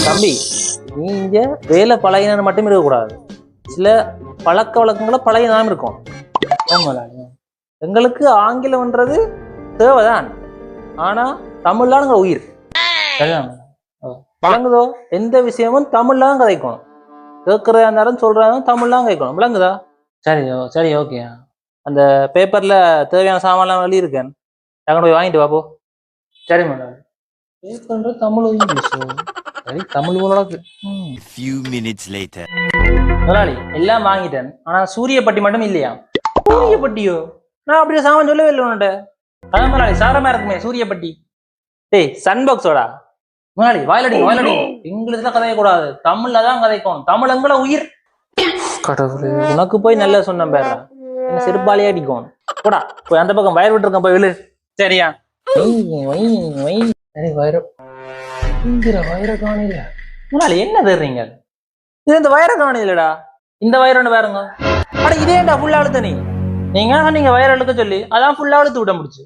தம்பி, நீங்க வேலை பழகினது மட்டும் இருக்கக்கூடாது. சில பழக்க வழக்கங்களை பழகினாலும் இருக்கும். எங்களுக்கு ஆங்கிலம்ன்றது தேவைதான். ஆனா தமிழ்லானுங்க உயிர். விளங்குதோ? எந்த விஷயமும் தமிழ்ல தான் கதைக்கணும். கேட்கறதா இருந்தாலும் சொல்றதும் தமிழ்லாம் கேட்கணும். விளங்குதா? சரி ஓகே. அந்த பேப்பர்ல தேவையான சாமான்லாம் எழுதியிருக்கேன். நாங்கள் போய் வாங்கிட்டு வாப்போ. சரி மேடம். பேப்பர்ன்ற தமிழ் இங்கிலீஷ். சரி, தமிழ் போலக்கு. முதலாளி எல்லாம் வாங்கிட்டேன். ஆனா சூரியப்பட்டி மட்டும் இல்லையா? சூரியப்பட்டியோ? நான் அப்படியே சாமான் சொல்லவே இல்லை உன்கிட்ட. அதான் முதலாளி சாரமா இருக்குமே சூரியப்பட்டி. டேய் சன்பாக்ஸோடா. முதலாளி வாயிலடி. இங்கிலீஷ்ல கதையக்கூடாது, தமிழ்ல தான் கதைக்கும். தமிழ் எங்களை உயிர். கடவுளே, உனக்கு போய் நல்லா சொன்ன பேர என்ன செருப்பாளியா அடிக்கும். போடா போய் அந்த பக்கம் வயர் விட்டு இருக்கேன், போய் விழு. சரியா? சரி வயிற காணில. முதலாளி என்ன தர்றீங்க? இது இந்த வயிற காணிலடா. இந்த வயிறு ஒன்று பாருங்க. அட இதேண்டா ஃபுல்லா அழுத்த நீங்க வயிறு அழுக்க சொல்லி அதான் ஃபுல்லா அழுத்து விட முடிச்சு.